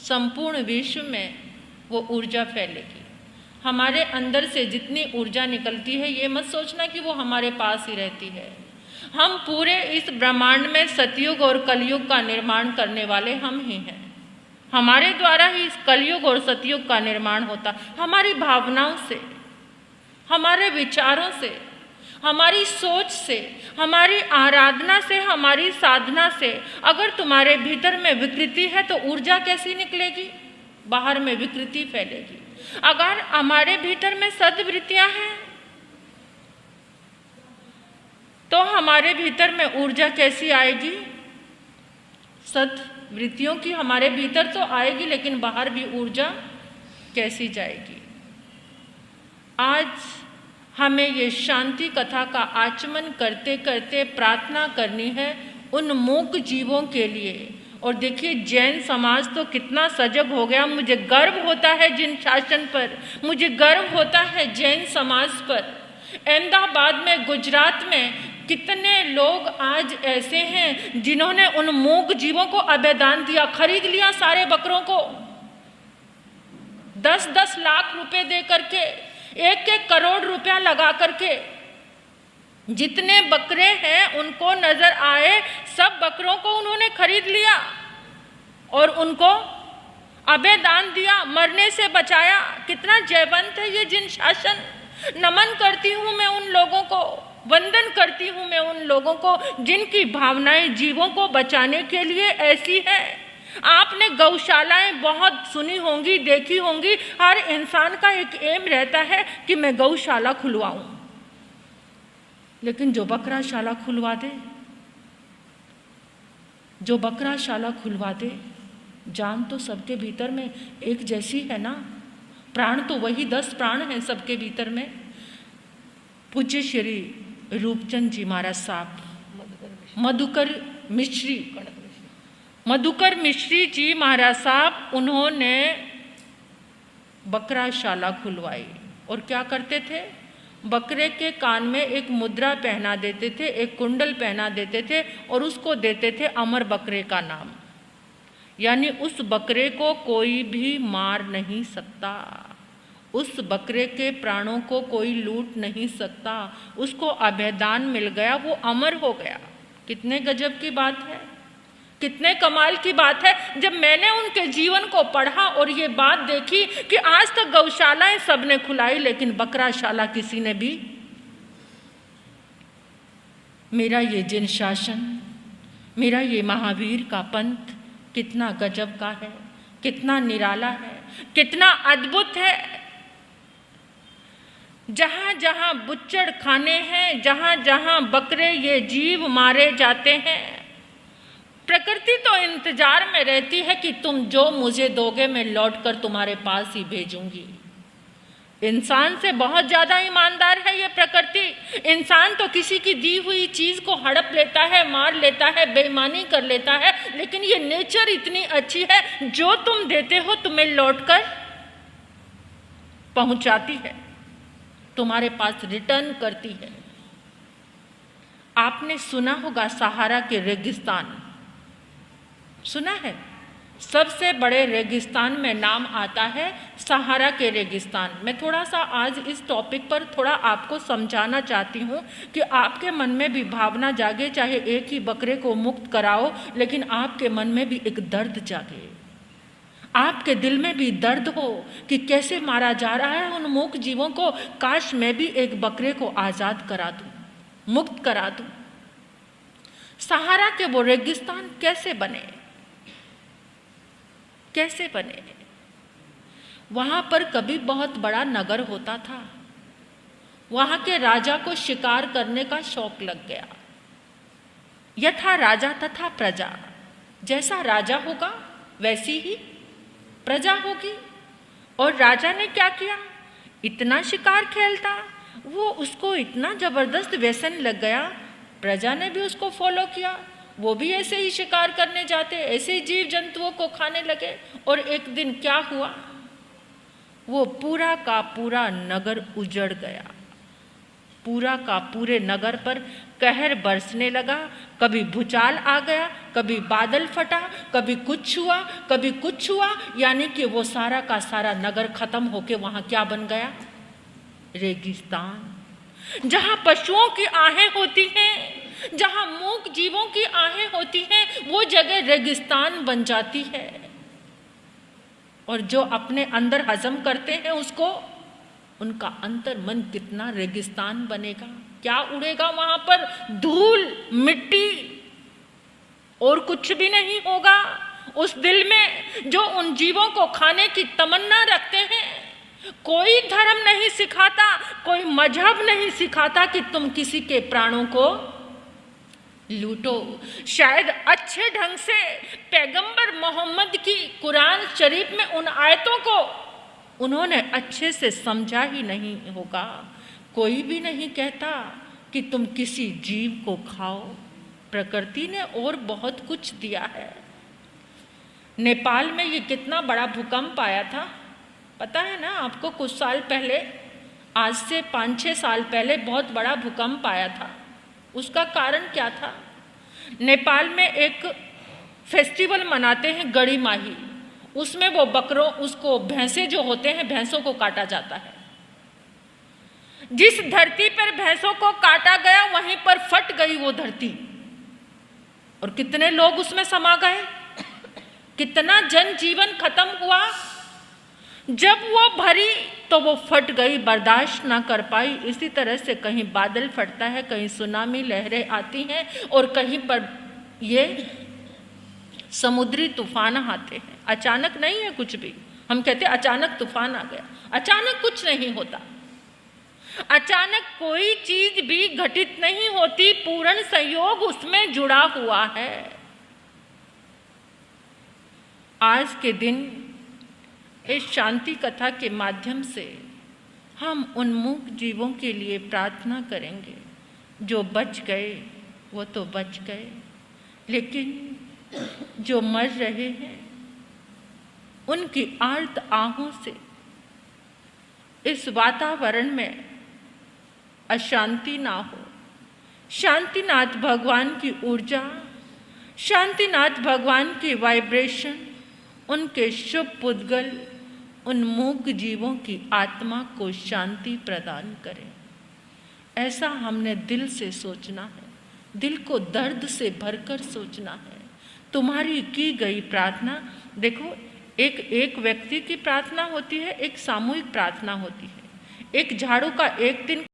संपूर्ण विश्व में वो ऊर्जा फैलेगी। हमारे अंदर से जितनी ऊर्जा निकलती है, ये मत सोचना कि वो हमारे पास ही रहती है। हम पूरे इस ब्रह्मांड में सतयुग और कलयुग का निर्माण करने वाले हम ही हैं। हमारे द्वारा ही इस कलयुग और सतयुग का निर्माण होता, हमारी भावनाओं से, हमारे विचारों से, हमारी सोच से, हमारी आराधना से, हमारी साधना से। अगर तुम्हारे भीतर में विकृति है तो ऊर्जा कैसी निकलेगी? बाहर में विकृति फैलेगी। अगर हमारे भीतर में सद्वृत्तियां हैं तो हमारे भीतर में ऊर्जा कैसी आएगी? सद्वृत्तियों की हमारे भीतर तो आएगी, लेकिन बाहर भी ऊर्जा कैसी जाएगी? आज हमें ये शांति कथा का आचमन करते करते प्रार्थना करनी है उन मूक जीवों के लिए। और देखिए, जैन समाज तो कितना सजग हो गया। मुझे गर्व होता है जिन शासन पर, मुझे गर्व होता है जैन समाज पर। अहमदाबाद में, गुजरात में कितने लोग आज ऐसे हैं जिन्होंने उन मूक जीवों को अभयदान दिया, खरीद लिया सारे बकरों को 10-10 लाख रुपए दे करके, 1-1 करोड़ रुपया लगा करके। जितने बकरे हैं उनको नजर आए सब बकरों को उन्होंने खरीद लिया और उनको अभयदान दिया, मरने से बचाया। कितना जयवंत है ये जिन शासन। नमन करती हूँ मैं उन लोगों को, वंदन करती हूँ मैं उन लोगों को जिनकी भावनाएं जीवों को बचाने के लिए ऐसी है। आपने गौशालाएं बहुत सुनी होंगी, देखी होंगी। हर इंसान का एक एम रहता है कि मैं गौशाला खुलवाऊं, लेकिन जो बकराशाला खुलवा दे, जो बकराशाला खुलवा दे, जान तो सबके भीतर में एक जैसी है ना, प्राण तो वही 10 प्राण हैं सबके भीतर में। पूज्य श्री रूपचंद जी महाराज साहब, मधुकर मिश्री जी महाराज साहब, उन्होंने बकराशाला खुलवाई। और क्या करते थे? बकरे के कान में एक मुद्रा पहना देते थे, एक कुंडल पहना देते थे और उसको देते थे अमर बकरे का नाम। यानी उस बकरे को कोई भी मार नहीं सकता, उस बकरे के प्राणों को कोई लूट नहीं सकता। उसको अभयदान मिल गया, वो अमर हो गया। कितने गजब की बात है, कितने कमाल की बात है। जब मैंने उनके जीवन को पढ़ा और ये बात देखी कि आज तक गौशालाएं सबने खुलाई लेकिन बकराशाला किसी ने भी। मेरा ये जिन शासन, मेरा ये महावीर का पंथ कितना गजब का है, कितना निराला है, कितना अद्भुत है। जहां जहां बुच्चड़ खाने हैं, जहां जहां बकरे ये जीव मारे जाते हैं, प्रकृति तो इंतजार में रहती है कि तुम जो मुझे दोगे मैं लौटकर तुम्हारे पास ही भेजूंगी। इंसान से बहुत ज्यादा ईमानदार है ये प्रकृति। इंसान तो किसी की दी हुई चीज को हड़प लेता है, मार लेता है, बेईमानी कर लेता है, लेकिन ये नेचर इतनी अच्छी है, जो तुम देते हो तुम्हें लौटकर पहुंचाती है, तुम्हारे पास रिटर्न करती है। आपने सुना होगा सहारा के रेगिस्तान, सुना है? सबसे बड़े रेगिस्तान में नाम आता है सहारा के रेगिस्तान। मैं थोड़ा सा आज इस टॉपिक पर थोड़ा आपको समझाना चाहती हूँ कि आपके मन में भी भावना जागे, चाहे एक ही बकरे को मुक्त कराओ, लेकिन आपके मन में भी एक दर्द जागे, आपके दिल में भी दर्द हो कि कैसे मारा जा रहा है उन मूक जीवों को। काश मैं भी एक बकरे को आज़ाद करा दूँ, मुक्त करा दूँ। सहारा के वो रेगिस्तान कैसे बने, कैसे बने? वहां पर कभी बहुत बड़ा नगर होता था। वहां के राजा को शिकार करने का शौक लग गया। यथा राजा तथा प्रजा, जैसा राजा होगा वैसी ही प्रजा होगी। और राजा ने क्या किया? इतना शिकार खेलता, वो उसको इतना जबरदस्त व्यसन लग गया, प्रजा ने भी उसको फॉलो किया। वो भी ऐसे ही शिकार करने जाते, ऐसे ही जीव जंतुओं को खाने लगे। और एक दिन क्या हुआ? वो पूरा का पूरा नगर उजड़ गया। पूरा का पूरे नगर पर कहर बरसने लगा, कभी भूचाल आ गया, कभी बादल फटा, कभी कुछ हुआ, कभी कुछ हुआ, यानी कि वो सारा का सारा नगर खत्म होके वहाँ क्या बन गया? रेगिस्तान। जहाँ पशुओं की आहें होती हैं, जहाँ मूक जीवों की आहें होती हैं, वो जगह रेगिस्तान बन जाती है। और जो अपने अंदर हजम करते हैं उसको, उनका अंतर मन कितना रेगिस्तान बनेगा। क्या उड़ेगा वहां पर? धूल, मिट्टी, और कुछ भी नहीं होगा उस दिल में जो उन जीवों को खाने की तमन्ना रखते हैं। कोई धर्म नहीं सिखाता, कोई मजहब नहीं सिखाता कि तुम किसी के प्राणों को लूटो। शायद अच्छे ढंग से पैगंबर मोहम्मद की कुरान शरीफ में उन आयतों को उन्होंने अच्छे से समझा ही नहीं होगा। कोई भी नहीं कहता कि तुम किसी जीव को खाओ। प्रकृति ने और बहुत कुछ दिया है। नेपाल में ये कितना बड़ा भूकंप आया था पता है ना आपको? कुछ साल पहले, आज से 5-6 साल पहले बहुत बड़ा भूकंप आया था। उसका कारण क्या था? नेपाल में एक फेस्टिवल मनाते हैं गड़ी माही। उसमें वो बकरों, उसको भैंसे जो होते हैं, भैंसों को काटा जाता है। जिस धरती पर भैंसों को काटा गया वहीं पर फट गई वो धरती, और कितने लोग उसमें समा गए, कितना जनजीवन खत्म हुआ। जब वो भरी तो वो फट गई, बर्दाश्त ना कर पाई। इसी तरह से कहीं बादल फटता है, कहीं सुनामी लहरें आती हैं, और कहीं पर ये समुद्री तूफान आते हैं। अचानक नहीं है कुछ भी। हम कहते हैं अचानक तूफान आ गया, अचानक कुछ नहीं होता। अचानक कोई चीज भी घटित नहीं होती, पूर्ण संयोग उसमें जुड़ा हुआ है। आज के दिन इस शांति कथा के माध्यम से हम उन मूक जीवों के लिए प्रार्थना करेंगे। जो बच गए वो तो बच गए, लेकिन जो मर रहे हैं उनकी आर्त आहों से इस वातावरण में अशांति ना हो। शांतिनाथ भगवान की ऊर्जा, शांतिनाथ भगवान की वाइब्रेशन, उनके शुभ पुद्गल उन मूक जीवों की आत्मा को शांति प्रदान करें। ऐसा हमने दिल से सोचना है, दिल को दर्द से भरकर सोचना है। तुम्हारी की गई प्रार्थना, देखो एक व्यक्ति की प्रार्थना होती है, एक सामूहिक प्रार्थना होती है। एक झाड़ू का एक दिन